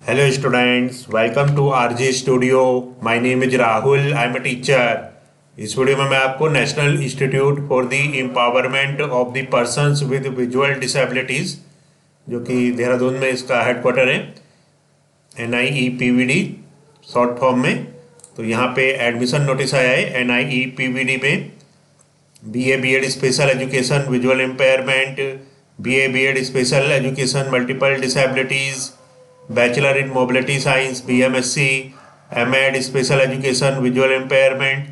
Hello students, welcome to RJ Studio. My name is Rahul. I am a teacher. इस video में मैं आपको national institute for the empowerment of the persons with visual disabilities, जो कि देहरादून में इसका headquarter है, NIEPVD शॉर्ट फॉर्म में। तो यहाँ पे एडमिशन नोटिस आया है NIEPVD में BA BEd special education visual impairment, BA BEd special education multiple disabilities, bachelor in mobility science BMSc, MEd special education visual impairment.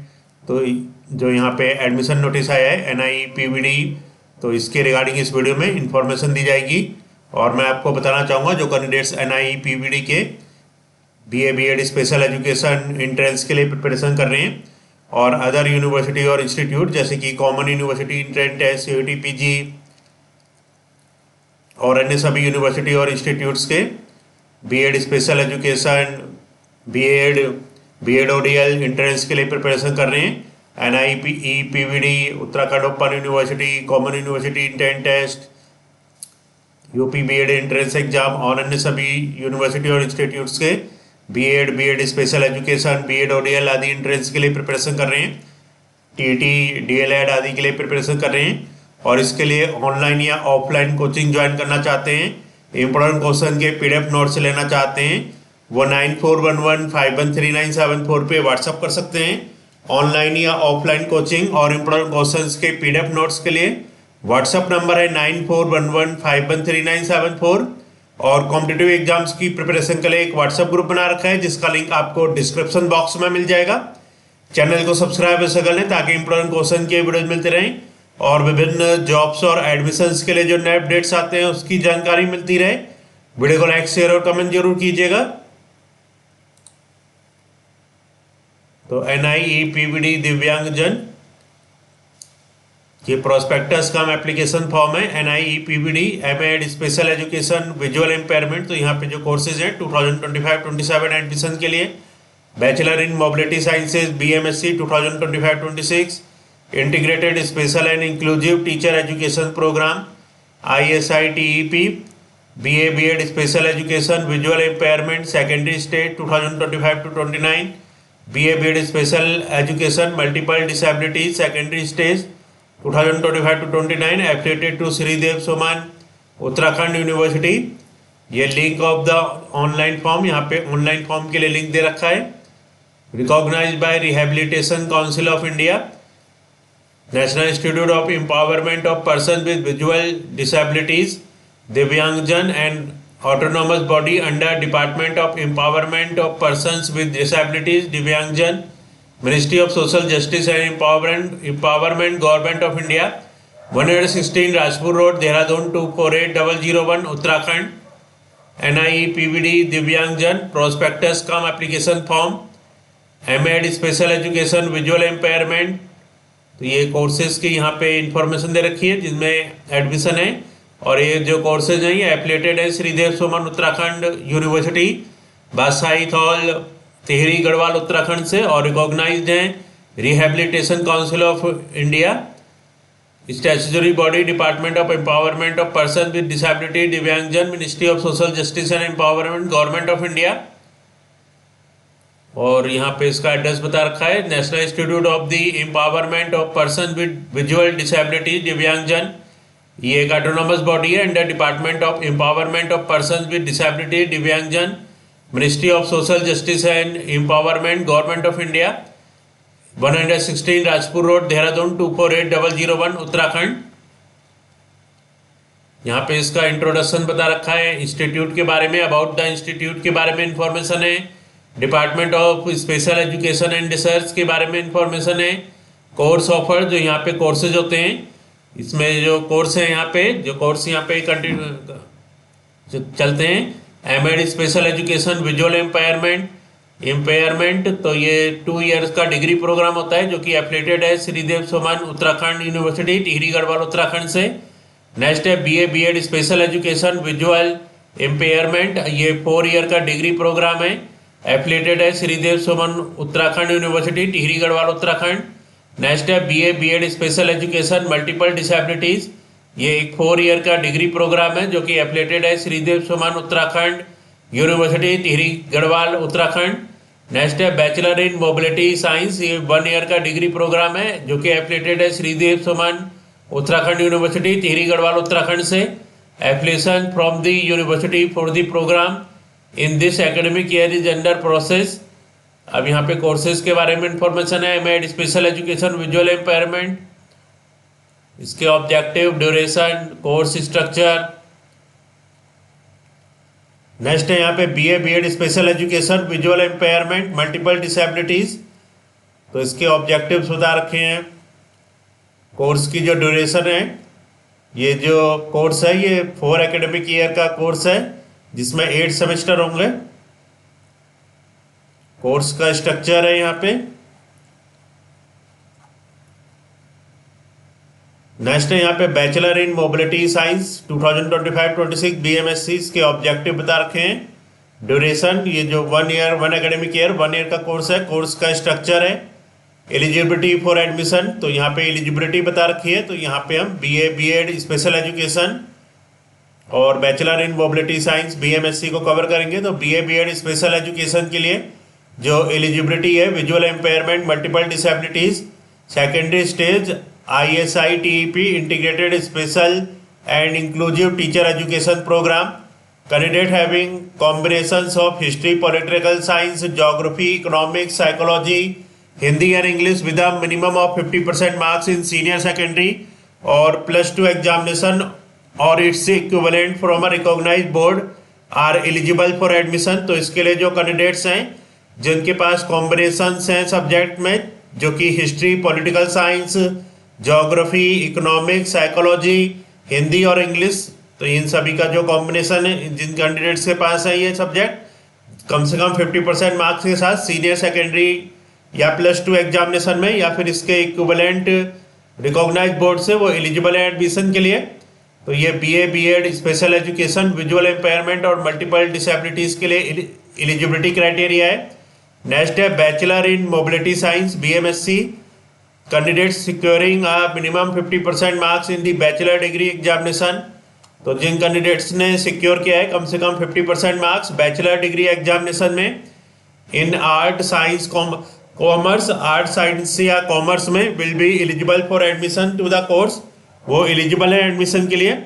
तो जो यहाँ पे एडमिशन नोटिस आया है NIEPVD, तो इसके रिगार्डिंग इस वीडियो में इंफॉर्मेशन दी जाएगी। और मैं आपको बताना चाहूँगा जो कैंडिडेट्स NIEPVD के BA BEd special education entrance के लिए प्रिपरेशन कर रहे हैं और अदर यूनिवर्सिटी और इंस्टीट्यूट जैसे कि common university entrance test, CUET PG और अन्य सभी यूनिवर्सिटी और इंस्टीट्यूट्स के BEd special education, BEd ODL entrance के लिए प्रिपरेशन कर रहे हैं NIEPVD, Uttarakhand open university, common university entrance test, UP BEd entrance exam और अन्य सभी यूनिवर्सिटी और इंस्टीट्यूट्स के BEd special education, BEd ODL आदि इंट्रेंस के लिए प्रिपरेशन कर रहे हैं, TET DLED आदि के लिए प्रिपरेशन कर रहे हैं। और इसके लिए ऑनलाइन या ऑफलाइन कोचिंग ज्वाइन करना चाहते हैं, इम्पोर्टेंट क्वेश्चन के PDF नोट्स लेना चाहते हैं, वो 9411513974 पे व्हाट्सअप कर सकते हैं। ऑनलाइन या ऑफलाइन कोचिंग और इम्पोर्टेंट क्वेश्चंस के PDF नोट्स के लिए व्हाट्सअप नंबर है 9411513974। और कॉम्पिटिटिव एग्जाम्स की प्रिपरेशन के लिए एक व्हाट्सएप ग्रुप बना रखा है जिसका लिंक आपको डिस्क्रिप्शन बॉक्स में मिल जाएगा। चैनल को सब्सक्राइब ऐसे कर लें ताकि इंपॉर्टेंट क्वेश्चन के वीडियोज मिलते रहें और विभिन्न जॉब्स और एडमिशन्स के लिए जो नए अपडेट्स आते हैं उसकी जानकारी मिलती रहे। वीडियो को लाइक, शेयर और कमेंट जरूर कीजिएगा। तो NIEPVD दिव्यांगजन, ये प्रोस्पेक्टस का एप्लीकेशन फॉर्म है NIEPVD MEd special education visual impairment. तो यहाँ पे जो कोर्सेज हैं 2025-27 एडमिशन के लिए bachelor in mobility sciences BMSc 2025-26, integrated special and inclusive teacher education programme ISI-TEP, BA BEd special education visual impairment secondary state 2025-29, BA BEd special education multiple disability secondary stage 2025-29, affiliated to Shridev Suman Uttarakhand university. ये link of the online form, यहाँ पे online form के लिए link दे रखा है। Recognised by rehabilitation council of India, national institute of empowerment of person with visual disabilities दिव्यांगजन and autonomous body under department of empowerment of persons with disabilities दिव्यांगजन, ministry of social justice and empowerment government of India, 116 Rajpur road Dehradun 248001 Uttarakhand. NIEPVD दिव्यांगजन prospectus cum application form MEd special education visual impairment. तो ये courses की यहाँ पे information दे रखी है जिनमें एडमिशन है और ये जो कोर्सेज हैं ये एफिलिएटेड है श्रीदेव सुमन उत्तराखंड यूनिवर्सिटी, बादशाही थॉल टिहरी गढ़वाल उत्तराखंड से और रिकॉग्नाइज्ड हैं rehabilitation council of India, statutory body department of empowerment of person with disability दिव्यांगजन, ministry of social justice and empowerment government of India. और यहाँ पे इसका एड्रेस बता रखा है, national institute of the empowerment of person with visual disability दिव्यांगजन। ये एक ऑटोनोमस बॉडी है under department of empowerment of person with disability दिव्यांगजन, ministry of social justice and empowerment government of India, 116 Rajpur road Dehradun 248001 Uttarakhand. यहाँ पे इसका इंट्रोडक्शन बता रखा है, इंस्टीट्यूट के बारे में, अबाउट द इंस्टीट्यूट के बारे में इंफॉर्मेशन है, department of special education and research के बारे में इंफॉर्मेशन है, कोर्स ऑफर जो यहाँ पे कोर्सेज होते हैं, इसमें जो कोर्स है यहाँ पे जो कोर्स यहाँ पे कंटिन्यू चलते हैं, MEd special education visual impairment. तो ये 2 ईयर्स का डिग्री प्रोग्राम होता है जो कि एफिलिएटेड है श्रीदेव सुमन उत्तराखंड यूनिवर्सिटी टिहरी गढ़वाल उत्तराखंड से। नेक्स्ट है BA BEd special education visual impairment, ये 4 ईयर का डिग्री प्रोग्राम है, एफिलिएटेड है श्रीदेव सुमन उत्तराखंड यूनिवर्सिटी टिहरी गढ़वाल उत्तराखंड। नेक्स्ट है BA BEd special education multiple disabilities, ये एक 4 ईयर का डिग्री प्रोग्राम है जो कि एफिलिएटेड है श्रीदेव सुमन उत्तराखंड यूनिवर्सिटी टिहरी गढ़वाल उत्तराखंड। नेक्स्ट है बैचलर इन मोबिलिटी साइंस, ये 1 ईयर का डिग्री प्रोग्राम है जो कि एफिलिएटेड है श्रीदेव सुमन उत्तराखंड यूनिवर्सिटी टिहरी गढ़वाल उत्तराखंड से। Application from the university for the programme in this academic year is under process. अब यहाँ पे कोर्सेज के बारे में इंफॉर्मेशन है। MEd special education visual impairment, इसके objective, duration, course structure. Next है यहाँ पे BA BEd special education visual impairment multiple disabilities, तो इसके ऑब्जेक्टिव्स बता रखे हैं। कोर्स की जो ड्यूरेशन है, ये जो कोर्स है ये 4 एकेडमिक ईयर का कोर्स है जिसमें 8 सेमेस्टर होंगे। कोर्स का स्ट्रक्चर है यहाँ पे। नेक्स्ट है यहाँ पे बैचलर इन मोबिलिटी साइंस 2025-26 बीएमएससी के ऑब्जेक्टिव बता रखे हैं। ड्यूरेशन, ये जो 1 ईयर 1 एकेडमिक ईयर 1 ईयर का कोर्स है। कोर्स का स्ट्रक्चर है। एलिजिबिलिटी फॉर एडमिशन, तो यहाँ पे एलिजिबिलिटी बता रखी है, तो यहाँ पे हम बीए बीएड स्पेशल एजुकेशन और बैचलर इन मोबिलिटी साइंस बीएमएससी को कवर करेंगे। तो बीए बीएड स्पेशल एजुकेशन के लिए जो एलिजिबिलिटी है, visual impairment multiple disabilities secondary stage ISITEP integrated special and inclusive teacher education programme, candidate having combinations of history, political science, geography, economics, psychology, Hindi and English with a minimum of 50% marks in senior secondary और +2 examination और its equivalent from a recognised board are eligible for admission. तो इसके लिए जो candidates हैं जिनके पास combinations हैं subject में, जो कि history, political science, geography, economics, psychology, Hindi और इंग्लिश, तो इन सभी का जो कॉम्बिनेशन है, जिन कैंडिडेट्स के पास है ये सब्जेक्ट, कम से कम 50% मार्क्स के साथ सीनियर सेकेंडरी या +2 एग्जामिनेशन में या फिर इसके इक्विवेलेंट रिकॉग्नाइज्ड बोर्ड से वो एलिजिबल है एडमिशन के लिए। तो ये BA BEd special education visual impairment और मल्टीपल डिसेबिलिटीज़ के लिए एलिजिबिलिटी क्राइटेरिया है। नेक्स्ट है bachelor in mobility science BMSc, candidates securing a minimum 50% marks in the bachelor degree examination. तो जिन कैंडिडेट्स ने सिक्योर किया है कम से कम 50% मार्क्स बैचलर डिग्री एग्जामिनेशन में in art, science, commerce, art, science या कॉमर्स में, will be eligible for admission to the course, वो एलिजिबल है एडमिशन के लिए।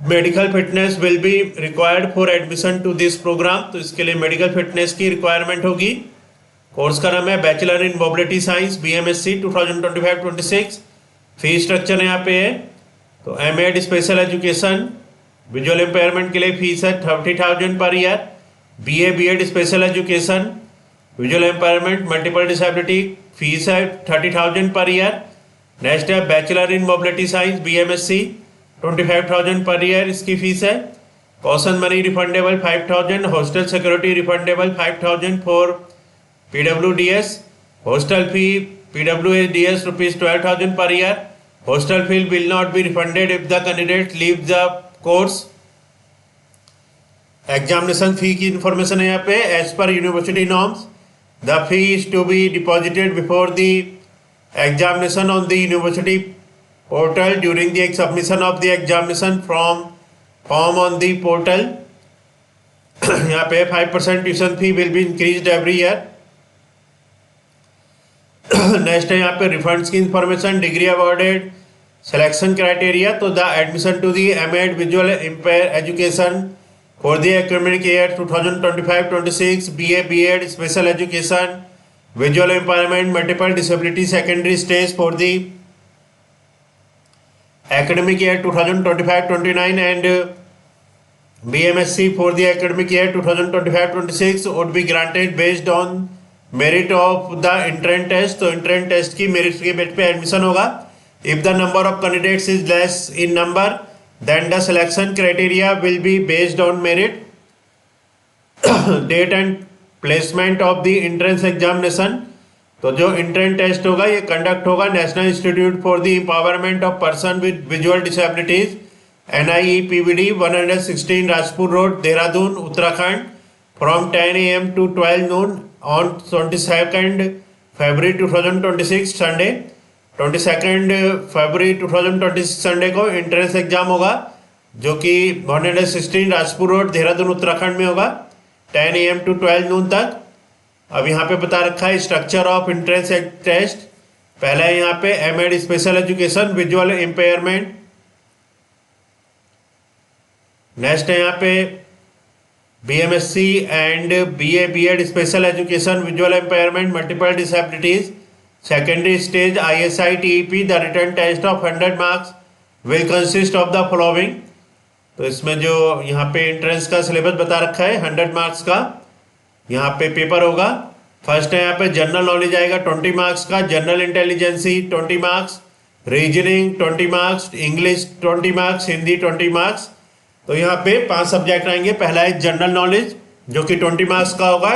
Medical fitness will be required for admission to this programme, तो इसके लिए मेडिकल फिटनेस की रिक्वायरमेंट होगी। कोर्स का नाम है bachelor in mobility science BMSc 2025-26। Fee structure यहाँ पे है। तो MEd special education visual impairment के लिए फीस है 30,000 per year. BA BEd special education visual impairment multiple disability fees है 30,000 पर ईयर। नेक्स्ट है bachelor in mobility science बीएमएससी 25,000 per year इसकी फीस है। Caution money refundable 5,000, hostel security refundable 5,000 for PWDS, hostel fee PWDS ₹12,000 per year. Hostel fee will not be refunded if the candidate leaves the course. Examination fee की information है यहाँ पे। As per university norms the fee is to be deposited before the examination on the university portal during the submission of the examination form on the portal. यहाँ पे 5% tuition fee will be increased every year. Next है यहाँ पे refunds की information, degree awarded, selection criteria. तो the admission to the MEd visual education for the academic year 2025-26 BA BEd special education visual empowerment multiple disability secondary stage for the academic year 2025-29 and BMSc for the academic year 2025-26 would be granted based on merit of the entrance test। तो entrance test की merit के base पे admission होगा। If the number of candidates is less in number then the selection criteria will be based on merit। date and placement of the entrance examination। तो जो entrance test होगा ये conduct होगा national institute for the empowerment of person with visual disabilities NIEPVD 116 Rajpur road Dehradun Uttarakhand from 10 AM to 12 noon on 22nd February 2026 Sunday. 22nd February 2026 Sunday को entrance exam होगा जो कि 116 Rajpur road Dehradun Uttarakhand में होगा। 10 AM to 12 नून तक। अब यहाँ पे बता रखा है स्ट्रक्चर ऑफ एंट्रेंस टेस्ट। पहला है यहाँ पे MEd special education visual impairment. Next है यहाँ पे BMSc and BA B.Ed special education visual impairment multiple disabilities. Secondary stage ISI TEP। The written test of 100 marks will consist of the following. तो इसमें जो यहाँ पे एंट्रेंस का syllabus बता रखा है 100 मार्क्स का यहाँ पे पेपर होगा। फर्स्ट है यहाँ पे जनरल नॉलेज आएगा 20 मार्क्स का, general intelligence 20 marks, reasoning 20 marks, English 20 marks, Hindi 20 marks. तो यहाँ पे 5 सब्जेक्ट आएंगे। पहला है जनरल नॉलेज जो कि 20 मार्क्स का होगा।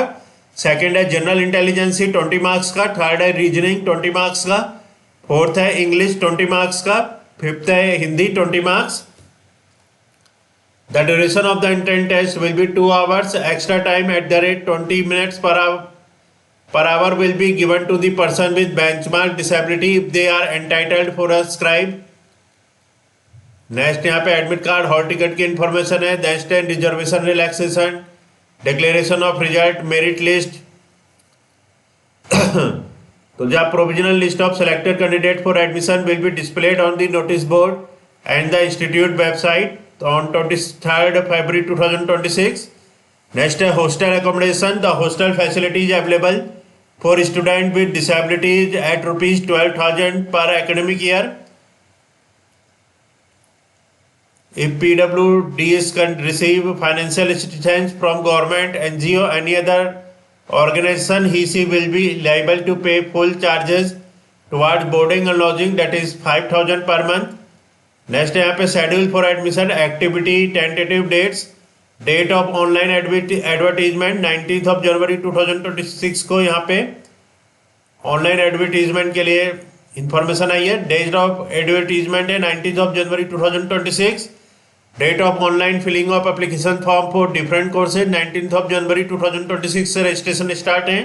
सेकंड है जनरल इंटेलिजेंसी 20 मार्क्स का। थर्ड है रीजनिंग 20 मार्क्स का। फोर्थ है इंग्लिश 20 मार्क्स का। फिफ्थ है Hindi 20 marks. The duration of the entrance test will be 2 hours. Extra time at the rate 20 minutes per hour will be given to the person with benchmark disability if they are entitled for a scribe. Next यहाँ पे admit card hall ticket की information है। Next है reservation relaxation, declaration of result, merit list. तो जब provisional list of selected candidate for admission will be displayed on the notice board and the institute website on 23rd February 2026. Next है hostel accommodation. The hostel facility is available for student with disabilities at rupees 12,000 per academic year. If PWDs can receive financial assistance from government, NGO, any other organization, he will be liable to pay full charges towards boarding and lodging, that is 5,000 per month. Next है यहाँ पे schedule for admission, activity, tentative dates, date of online advertisement 19 जनवरी 2026 को यहाँ पे online advertisement के लिए information आई है। डेट ऑफ एडवर्टीजमेंट है 19 जनवरी 2026। Date of online filling of application form for different courses 19 जनवरी 2026 से रजिस्ट्रेशन स्टार्ट है।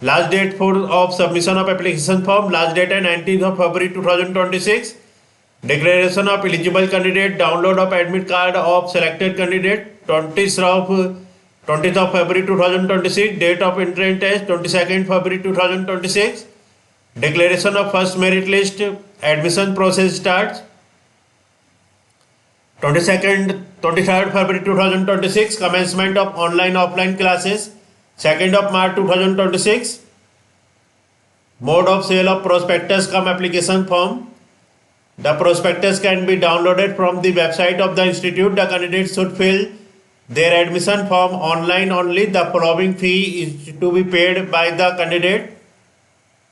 Last date for of submission of application form, last date है 19 फरवरी 2026। Declaration of eligible candidate, download of admit card of selected candidate 20th of February 2026. Date of entrance test 22nd February 2026. Declaration of first merit list. Admission process starts 23rd February 2026. Commencement of online offline classes 2nd of March 2026. Mode of sale of prospectus cum application form. The prospectus can be downloaded from the website of the institute. The candidates should fill their admission form online only. The following fee is to be paid by the candidate.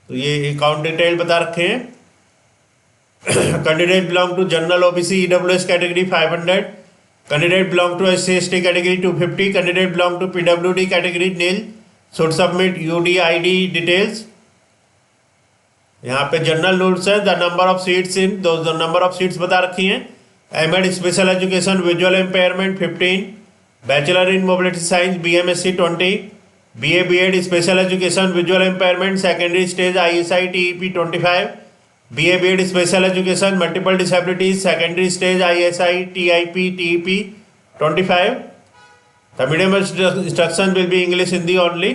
तो ये account detail बता रखे हैं। Candidate belong to general OBC EWS category 500, candidate belong to SC ST category 250, candidate belong to PWD category nil should submit UDID details. यहाँ पे general rules है। The number of seats in दो number of seats बता रखी हैं। MEd special education visual impairment 15, bachelor in mobility science BMSc 20, BA B.Ed special education visual impairment secondary stage ISI TEP 25, BA B.Ed special education multiple disabilities secondary stage ISI TIP TEP 25। The medium instruction will be English Hindi only.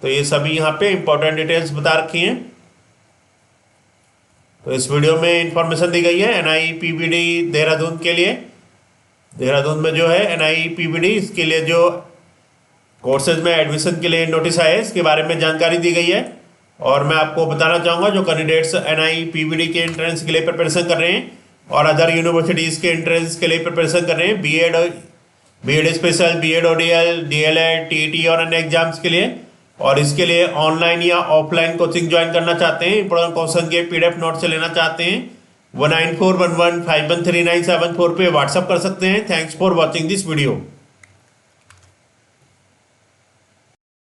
तो ये सभी यहाँ पे important details बता रखी हैं। तो इस वीडियो में इंफॉर्मेशन दी गई है NIPBD देहरादून के लिए। देहरादून में जो है NIPBD इसके लिए जो कोर्सेज में एडमिशन के लिए नोटिस आए इसके बारे में जानकारी दी गई है। और मैं आपको बताना चाहूँगा जो कैंडिडेट्स NIPBD के एंट्रेंस के लिए प्रिपरेशन कर रहे हैं और अदर यूनिवर्सिटीज़ के एंट्रेंस के लिए प्रिपरेशन कर रहे हैं, B.Ed special, B.Ed ODL, DLED, TET और अन्य एग्जाम्स के लिए, और इसके लिए ऑनलाइन या ऑफलाइन कोचिंग ज्वाइन करना चाहते हैं, इंपॉर्टेंट क्वेश्चन के PDF नोट से लेना चाहते हैं, 1941151397 पे व्हाट्सअप कर सकते हैं। Thanks for watching this video.